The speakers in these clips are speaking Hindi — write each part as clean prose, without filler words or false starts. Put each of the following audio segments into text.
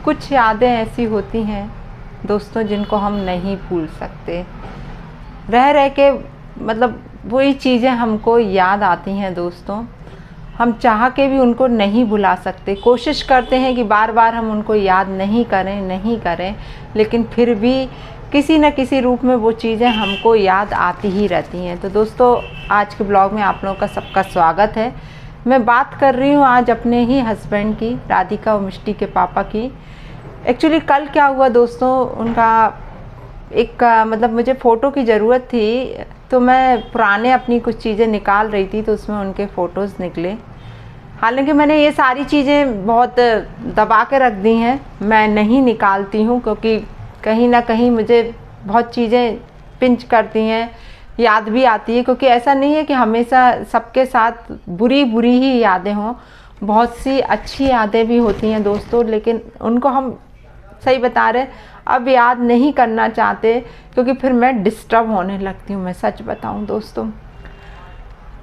कुछ यादें ऐसी होती हैं दोस्तों जिनको हम नहीं भूल सकते। रह रह के मतलब वही चीज़ें हमको याद आती हैं दोस्तों, हम चाह के भी उनको नहीं भुला सकते। कोशिश करते हैं कि बार बार हम उनको याद नहीं करें, लेकिन फिर भी किसी न किसी रूप में वो चीज़ें हमको याद आती ही रहती हैं। तो दोस्तों आज के ब्लॉग में आप लोगों का सबका स्वागत है। मैं बात कर रही हूँ आज अपने ही हस्बैंड की, राधिका और मिष्टी के पापा की। एक्चुअली कल क्या हुआ दोस्तों, उनका एक मतलब मुझे फ़ोटो की ज़रूरत थी, तो मैं पुराने अपनी कुछ चीज़ें निकाल रही थी, तो उसमें उनके फ़ोटोज़ निकले। हालांकि मैंने ये सारी चीज़ें बहुत दबा के रख दी हैं, मैं नहीं निकालती हूँ क्योंकि कहीं ना कहीं मुझे बहुत चीज़ें पिंच करती हैं, याद भी आती है। क्योंकि ऐसा नहीं है कि हमेशा सबके साथ बुरी ही यादें हों, बहुत सी अच्छी यादें भी होती हैं दोस्तों, लेकिन उनको हम सही बता रहे अब याद नहीं करना चाहते क्योंकि फिर मैं डिस्टर्ब होने लगती हूँ, मैं सच बताऊँ दोस्तों।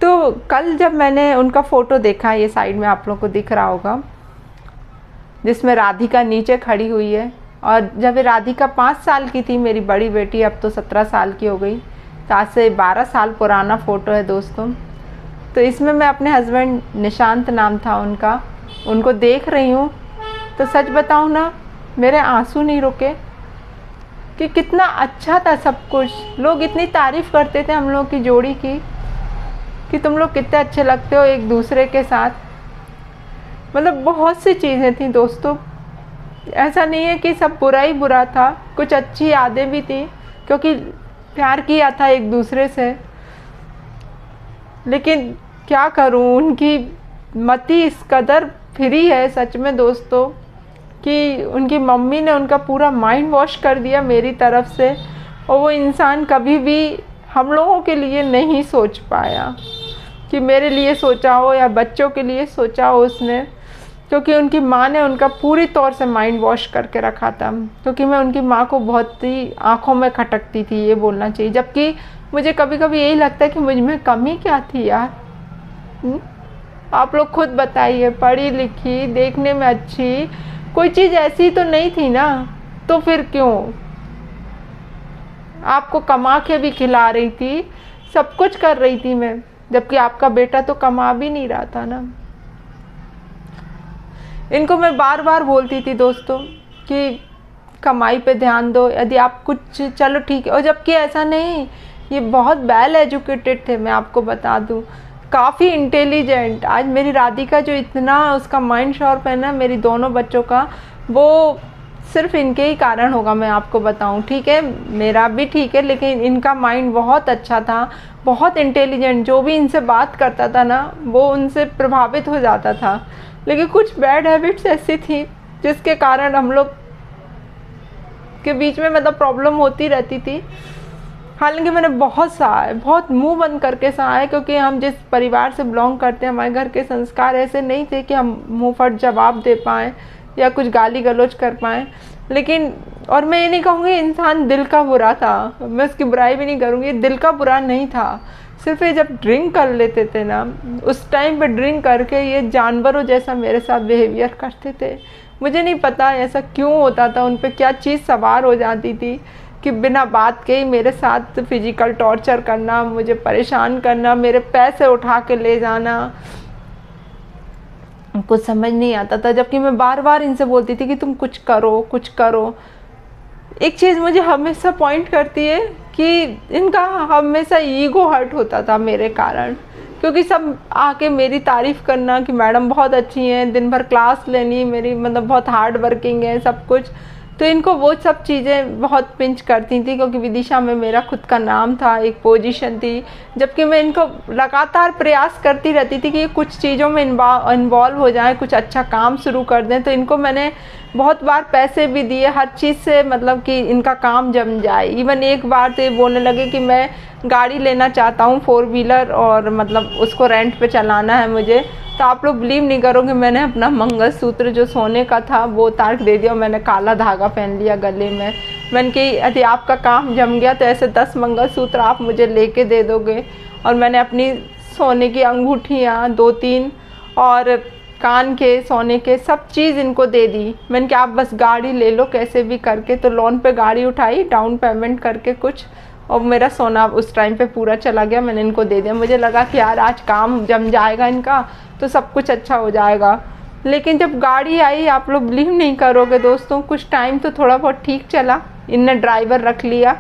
तो कल जब मैंने उनका फ़ोटो देखा, ये साइड में आप लोगों को दिख रहा होगा, जिसमें राधिका नीचे खड़ी हुई है, और जब राधिका 5 साल की थी, मेरी बड़ी बेटी अब तो 17 साल की हो गई, तो आज से 12 साल पुराना फ़ोटो है दोस्तों। तो इसमें मैं अपने हस्बैंड, निशांत नाम था उनका, उनको देख रही हूँ, तो सच बताऊँ ना, मेरे आंसू नहीं रुके कि कितना अच्छा था सब कुछ। लोग इतनी तारीफ़ करते थे हम लोग की जोड़ी की कि तुम लोग कितने अच्छे लगते हो एक दूसरे के साथ। मतलब बहुत सी चीज़ें थी दोस्तों, ऐसा नहीं है कि सब बुरा ही बुरा था, कुछ अच्छी यादें भी थी क्योंकि प्यार किया था एक दूसरे से। लेकिन क्या करूं, उनकी मति इस कदर फ्री है सच में दोस्तों कि उनकी मम्मी ने उनका पूरा माइंड वॉश कर दिया मेरी तरफ से, और वो इंसान कभी भी हम लोगों के लिए नहीं सोच पाया कि मेरे लिए सोचा हो या बच्चों के लिए सोचा हो उसने, क्योंकि उनकी माँ ने उनका पूरी तौर से माइंड वॉश करके रखा था। क्योंकि मैं उनकी माँ को बहुत ही आँखों में खटकती थी, ये बोलना चाहिए, जबकि मुझे कभी कभी यही लगता है कि मुझ में कमी क्या थी यार। आप लोग खुद बताइए, पढ़ी लिखी, देखने में अच्छी, कोई चीज़ ऐसी तो नहीं थी ना, तो फिर क्यों? आपको कमा के भी खिला रही थी, सब कुछ कर रही थी मैं, जबकि आपका बेटा तो कमा भी नहीं रहा था ना। इनको मैं बार बार बोलती थी दोस्तों कि कमाई पे ध्यान दो, यदि आप कुछ, चलो ठीक है। और जबकि ऐसा नहीं, ये बहुत वेल एजुकेटेड थे, मैं आपको बता दूं, काफ़ी इंटेलिजेंट। आज मेरी राधिका जो इतना उसका माइंड शॉर्प है ना, मेरी दोनों बच्चों का, वो सिर्फ इनके ही कारण होगा, मैं आपको बताऊं। ठीक है, मेरा भी ठीक है, लेकिन इनका माइंड बहुत अच्छा था, बहुत इंटेलिजेंट। जो भी इनसे बात करता था ना, वो उनसे प्रभावित हो जाता था। लेकिन कुछ बैड हैबिट्स ऐसी थी जिसके कारण हम लोग के बीच में मतलब प्रॉब्लम होती रहती थी। हालांकि मैंने बहुत मुंह बंद करके सहा है, क्योंकि हम जिस परिवार से बिलोंग करते हैं, हमारे घर के संस्कार ऐसे नहीं थे कि हम मुंह फट जवाब दे पाएँ या कुछ गाली गलौज कर पाएँ। लेकिन और मैं ये नहीं कहूँगी इंसान दिल का बुरा था, मैं उसकी बुराई भी नहीं करूँगी, दिल का बुरा नहीं था। सिर्फ ये जब ड्रिंक कर लेते थे ना, उस टाइम पे ड्रिंक करके ये जानवरों जैसा मेरे साथ बिहेवियर करते थे। मुझे नहीं पता ऐसा क्यों होता था, उन पे क्या चीज़ सवार हो जाती थी कि बिना बात के ही मेरे साथ फिजिकल टॉर्चर करना, मुझे परेशान करना, मेरे पैसे उठा के ले जाना, कुछ समझ नहीं आता था। जबकि मैं बार बार इनसे बोलती थी कि तुम कुछ करो। एक चीज़ मुझे हमेशा पॉइंट करती है कि इनका हमेशा ईगो हर्ट होता था मेरे कारण, क्योंकि सब आके मेरी तारीफ़ करना कि मैडम बहुत अच्छी हैं, दिन भर क्लास लेनी, मेरी मतलब बहुत हार्ड वर्किंग है, सब कुछ। तो इनको वो सब चीज़ें बहुत पिंच करती थी, क्योंकि विदिशा में मेरा खुद का नाम था, एक पोजीशन थी। जबकि मैं इनको लगातार प्रयास करती रहती थी कि कुछ चीज़ों में इन्वॉल्व हो जाएं, कुछ अच्छा काम शुरू कर दें। तो इनको मैंने बहुत बार पैसे भी दिए, हर चीज़ से, मतलब कि इनका काम जम जाए। इवन एक बार तो ये बोलने लगे कि मैं गाड़ी लेना चाहता हूँ 4 व्हीलर, और मतलब उसको रेंट पे चलाना है मुझे। तो आप लोग बिलीव नहीं करोगे, मैंने अपना मंगलसूत्र जो सोने का था वो उतार के दे दिया, मैंने काला धागा पहन लिया गले में। मैंने कि यदि आपका काम जम गया तो ऐसे 10 मंगलसूत्र आप मुझे लेके दे दोगे। और मैंने अपनी सोने की अंगूठियाँ 2-3 और कान के, सोने के, सब चीज़ इनको दे दी। मैंने कहा आप बस गाड़ी ले लो कैसे भी करके, तो लोन पे गाड़ी उठाई, डाउन पेमेंट करके कुछ, और मेरा सोना उस टाइम पे पूरा चला गया, मैंने इनको दे दिया। मुझे लगा कि यार आज काम जम जाएगा इनका तो सब कुछ अच्छा हो जाएगा। लेकिन जब गाड़ी आई, आप लोग बिलीव नहीं करोगे दोस्तों, कुछ टाइम तो थोड़ा बहुत ठीक चला, इनने ड्राइवर रख लिया।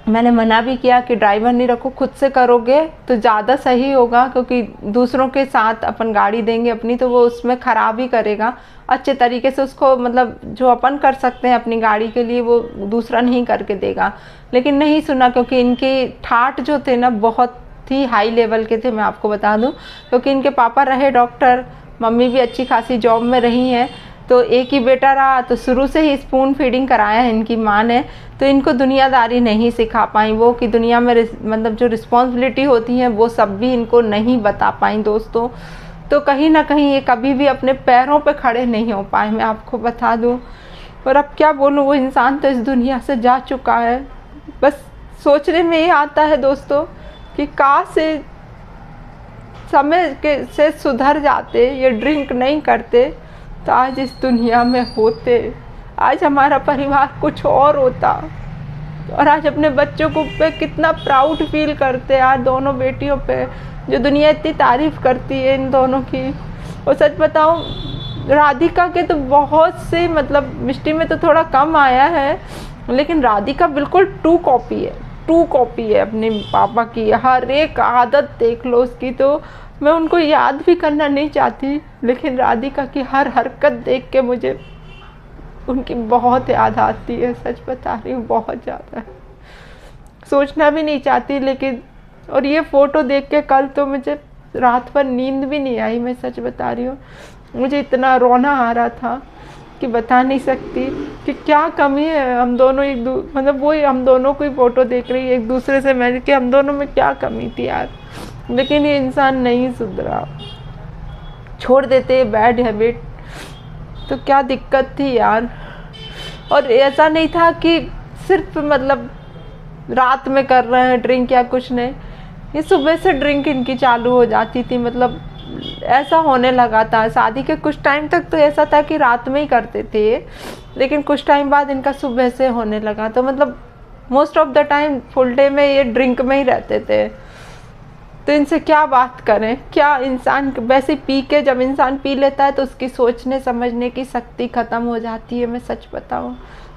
मैंने मना भी किया कि ड्राइवर नहीं रखो, खुद से करोगे तो ज़्यादा सही होगा, क्योंकि दूसरों के साथ अपन गाड़ी देंगे अपनी तो वो उसमें ख़राब ही करेगा। अच्छे तरीके से उसको, मतलब जो अपन कर सकते हैं अपनी गाड़ी के लिए वो दूसरा नहीं करके देगा। लेकिन नहीं सुना, क्योंकि इनके ठाठ जो थे ना बहुत ही हाई लेवल के थे, मैं आपको बता दूं। क्योंकि इनके पापा रहे डॉक्टर, मम्मी भी अच्छी खासी जॉब में रही हैं, तो एक ही बेटा रहा, तो शुरू से ही स्पून फीडिंग कराया है इनकी माँ ने। तो इनको दुनियादारी नहीं सिखा पाई वो, कि दुनिया में मतलब जो रिस्पॉन्सिबिलिटी होती है वो सब भी इनको नहीं बता पाई दोस्तों। तो कहीं ना कहीं ये कभी भी अपने पैरों पे खड़े नहीं हो पाए, मैं आपको बता दूं। और अब क्या बोलूं, वो इंसान तो इस दुनिया से जा चुका है। बस सोचने में ये आता है दोस्तों कि काश से समय के से सुधर जाते, ये ड्रिंक नहीं करते, तो आज इस दुनिया में होते, आज हमारा परिवार कुछ और होता। और आज अपने बच्चों को पे कितना प्राउड फील करते, आज दोनों बेटियों पे, जो दुनिया इतनी तारीफ़ करती है इन दोनों की। और सच बताऊं, राधिका के तो बहुत से, मतलब मिष्टी में तो थोड़ा कम आया है, लेकिन राधिका बिल्कुल टू कॉपी है अपने पापा की। हर एक आदत देख लो उसकी, तो मैं उनको याद भी करना नहीं चाहती, लेकिन राधिका की हर हरकत देख के मुझे उनकी बहुत याद आती है। सच बता रही हूँ, बहुत ज़्यादा। सोचना भी नहीं चाहती, लेकिन और ये फ़ोटो देख के कल तो मुझे रात भर नींद भी नहीं आई, मैं सच बता रही हूँ। मुझे इतना रोना आ रहा था कि बता नहीं सकती कि क्या कमी है। हम दोनों मतलब वही हम दोनों को ही फ़ोटो देख रही एक दूसरे से, मैंने कि हम दोनों में क्या कमी थी यार। लेकिन ये इंसान नहीं सुधरा, छोड़ देते बैड हैबिट, तो क्या दिक्कत थी यार। और ऐसा नहीं था कि सिर्फ मतलब रात में कर रहे हैं ड्रिंक या कुछ नहीं, ये सुबह से ड्रिंक इनकी चालू हो जाती थी। मतलब ऐसा होने लगा था। शादी के कुछ टाइम तक तो ऐसा था कि रात में ही करते थे ये, लेकिन कुछ टाइम बाद इनका सुबह से होने लगा। तो मतलब most of the time full day में ये ड्रिंक में ही रहते थे। तो इनसे क्या बात करें, क्या इंसान वैसे पी के, जब इंसान पी लेता है तो उसकी सोचने समझने की शक्ति ख़त्म हो जाती है। मैं सच बताऊँ,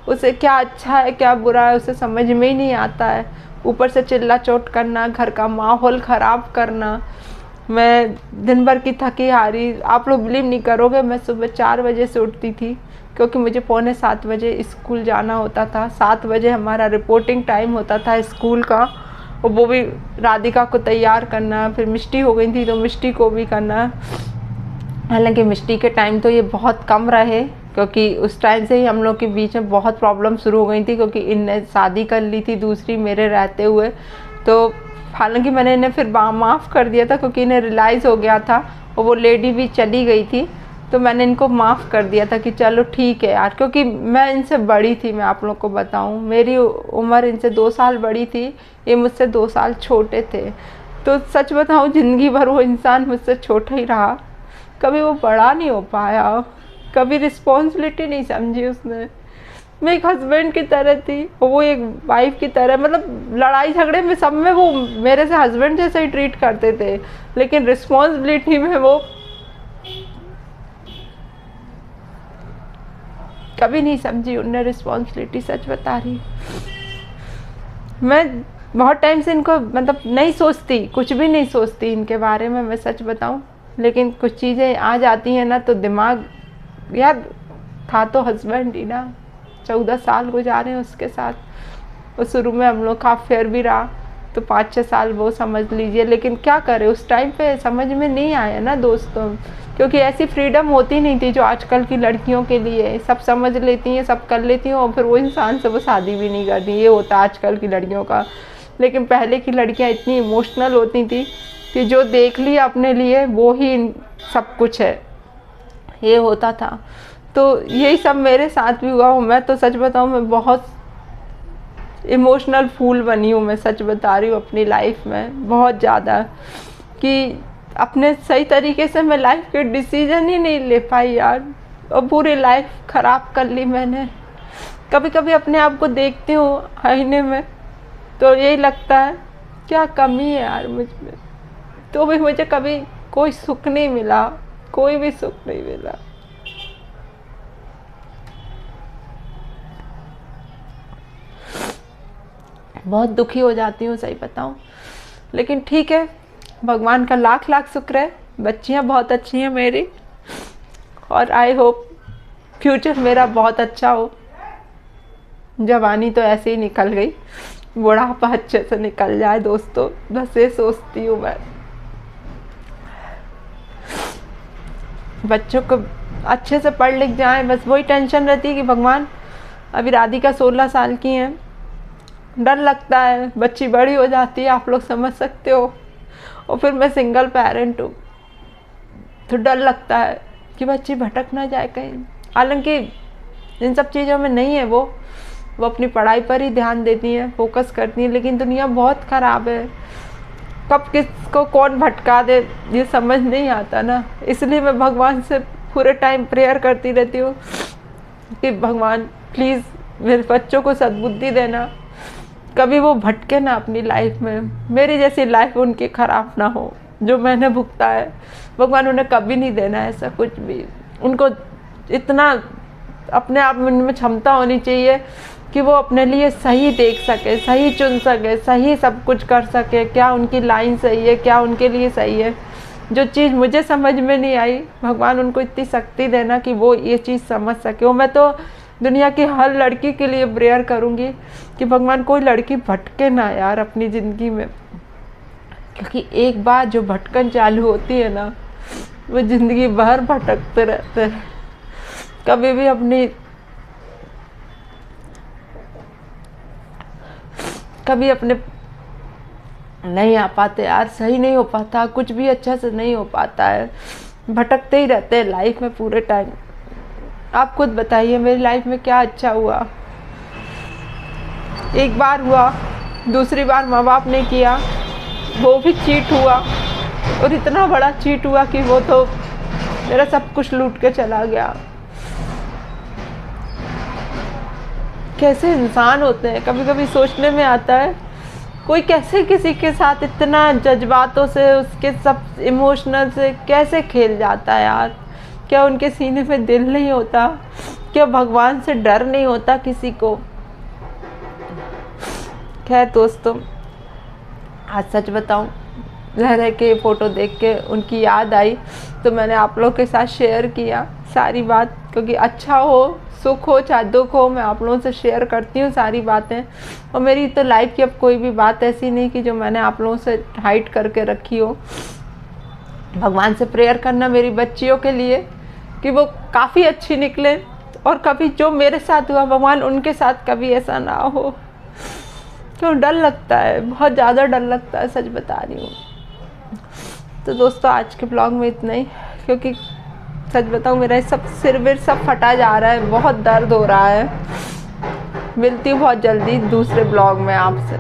उसे क्या अच्छा है क्या बुरा है उसे समझ में ही नहीं आता है। ऊपर से चिल्ला चोट करना, घर का माहौल ख़राब करना। मैं दिन भर की थकी हारी, आप लोग बिलीव नहीं करोगे, मैं सुबह 4 बजे से उठती थी, क्योंकि मुझे 6:45 बजे स्कूल जाना होता था। 7 बजे हमारा रिपोर्टिंग टाइम होता था स्कूल का, और वो भी राधिका को तैयार करना, फिर मिष्टी हो गई थी तो मिष्टी को भी करना। हालांकि मिष्टी के टाइम तो ये बहुत कम रहे, क्योंकि उस टाइम से ही हम लोग के बीच में बहुत प्रॉब्लम शुरू हो गई थी, क्योंकि इनने शादी कर ली थी दूसरी मेरे रहते हुए। तो हालांकि मैंने इन्हें फिर माफ़ कर दिया था, क्योंकि इन्हें रियलाइज़ हो गया था, और वो लेडी भी चली गई थी, तो मैंने इनको माफ़ कर दिया था कि चलो ठीक है यार। क्योंकि मैं इनसे बड़ी थी, मैं आप लोग को बताऊं, मेरी उम्र इनसे 2 साल बड़ी थी, ये मुझसे 2 साल छोटे थे। तो सच बताऊं, ज़िंदगी भर वो इंसान मुझसे छोटा ही रहा, कभी वो बड़ा नहीं हो पाया, कभी रिस्पॉन्सिबिलिटी नहीं समझी उसने। मैं एक हस्बैंड की तरह थी, वो एक वाइफ की तरह। मतलब लड़ाई झगड़े में सब में वो मेरे से हस्बैंड जैसे ही ट्रीट करते थे, लेकिन रिस्पॉन्सिबिलिटी में वो कभी नहीं समझी उनने रिस्पॉन्सिबिलिटी। सच बता रही, मैं बहुत टाइम से इनको मतलब नहीं सोचती, कुछ भी नहीं सोचती इनके बारे में, मैं सच बताऊं। लेकिन कुछ चीज़ें आ जाती हैं ना, तो दिमाग, यार था तो हस्बैंड ही ना, 14 साल गुजारे उसके साथ। और शुरू में हम लोग का अफेयर भी रहा, तो 5-6 साल वो समझ लीजिए। लेकिन क्या करें, उस टाइम पे समझ में नहीं आया ना दोस्तों, क्योंकि ऐसी फ्रीडम होती नहीं थी जो आजकल की लड़कियों के लिए। सब समझ लेती हैं, सब कर लेती हैं, और फिर वो इंसान से वो शादी भी नहीं करती। ये होता आजकल की लड़कियों का। लेकिन पहले की लड़कियां इतनी इमोशनल होती थी कि जो देख लिया अपने लिए वो ही सब कुछ है, ये होता था। तो यही सब मेरे साथ भी हुआ। मैं तो सच बताऊँ, मैं बहुत इमोशनल फूल बनी हूँ, मैं सच बता रही हूँ अपनी लाइफ में बहुत ज़्यादा। कि अपने सही तरीके से मैं लाइफ के डिसीजन ही नहीं ले पाई यार, और पूरी लाइफ ख़राब कर ली मैंने। कभी कभी अपने आप को देखती हूँ आईने में तो यही लगता है क्या कमी है यार मुझ में, तो भी मुझे कभी कोई सुख नहीं मिला, कोई भी सुख नहीं मिला। बहुत दुखी हो जाती हूँ सही बताऊँ, लेकिन ठीक है, भगवान का लाख लाख शुक्र है, बच्चियाँ बहुत अच्छी हैं मेरी, और आई होप फ्यूचर मेरा बहुत अच्छा हो। जवानी तो ऐसे ही निकल गई, बुढ़ापा अच्छे से निकल जाए दोस्तों, बस ये सोचती हूँ मैं। बच्चों को अच्छे से पढ़ लिख जाए, बस वही टेंशन रहती है कि भगवान, अभी राधिका 16 साल की हैं, डर लगता है बच्ची बड़ी हो जाती है, आप लोग समझ सकते हो, और फिर मैं सिंगल पेरेंट हूँ तो डर लगता है कि बच्ची भटक ना जाए कहीं। हालांकि इन सब चीज़ों में नहीं है, वो अपनी पढ़ाई पर ही ध्यान देती हैं, फोकस करती हैं, लेकिन दुनिया बहुत ख़राब है, कब किसको कौन भटका दे ये समझ नहीं आता ना। इसलिए मैं भगवान से पूरे टाइम प्रेयर करती रहती हूँ कि भगवान प्लीज़ मेरे बच्चों को सद्बुद्धि देना, कभी वो भटके ना अपनी लाइफ में, मेरी जैसी लाइफ उनकी ख़राब ना हो जो मैंने भुगता है। भगवान उन्हें कभी नहीं देना ऐसा कुछ भी, उनको इतना अपने आप में क्षमता होनी चाहिए कि वो अपने लिए सही देख सके, सही चुन सके, सही सब कुछ कर सके, क्या उनकी लाइन सही है, क्या उनके लिए सही है। जो चीज़ मुझे समझ में नहीं आई, भगवान उनको इतनी शक्ति देना कि वो ये चीज़ समझ सके। और मैं तो दुनिया की हर लड़की के लिए प्रेयर करूँगी कि भगवान कोई लड़की भटके ना यार अपनी ज़िंदगी में, क्योंकि एक बार जो भटकन चालू होती है ना, वो ज़िंदगी भर भटकते रहते हैं, कभी भी अपनी नहीं आ पाते यार, सही नहीं हो पाता, कुछ भी अच्छा से नहीं हो पाता है, भटकते ही रहते हैं लाइफ में पूरे टाइम। आप खुद बताइए मेरी लाइफ में क्या अच्छा हुआ। एक बार हुआ, दूसरी बार माँ बाप ने किया, वो भी चीट हुआ, और इतना बड़ा चीट हुआ कि वो तो मेरा सब कुछ लूट के चला गया। कैसे इंसान होते हैं, कभी कभी सोचने में आता है कोई कैसे किसी के साथ इतना जज्बातों से, उसके सब इमोशनल से कैसे खेल जाता है यार। क्या उनके सीने में दिल नहीं होता? क्या भगवान से डर नहीं होता किसी को? खैर दोस्तों, आज सच बताऊं, रह के फ़ोटो देख के उनकी याद आई तो मैंने आप लोगों के साथ शेयर किया सारी बात, क्योंकि अच्छा हो, सुख हो चाहे दुख हो, मैं आप लोगों से शेयर करती हूँ सारी बातें। और मेरी तो लाइफ की अब कोई भी बात ऐसी नहीं कि जो मैंने आप लोगों से हाइड करके रखी हो। भगवान से प्रेयर करना मेरी बच्चियों के लिए कि वो काफ़ी अच्छी निकले, और कभी जो मेरे साथ हुआ भगवान उनके साथ कभी ऐसा ना हो। क्यों डर लगता है, बहुत ज़्यादा डर लगता है, सच बता रही हूँ। तो दोस्तों आज के ब्लॉग में इतना ही, क्योंकि सच बताऊँ मेरा सब सिर विर सब फटा जा रहा है, बहुत दर्द हो रहा है। मिलती हूँ बहुत जल्दी दूसरे ब्लॉग में आपसे।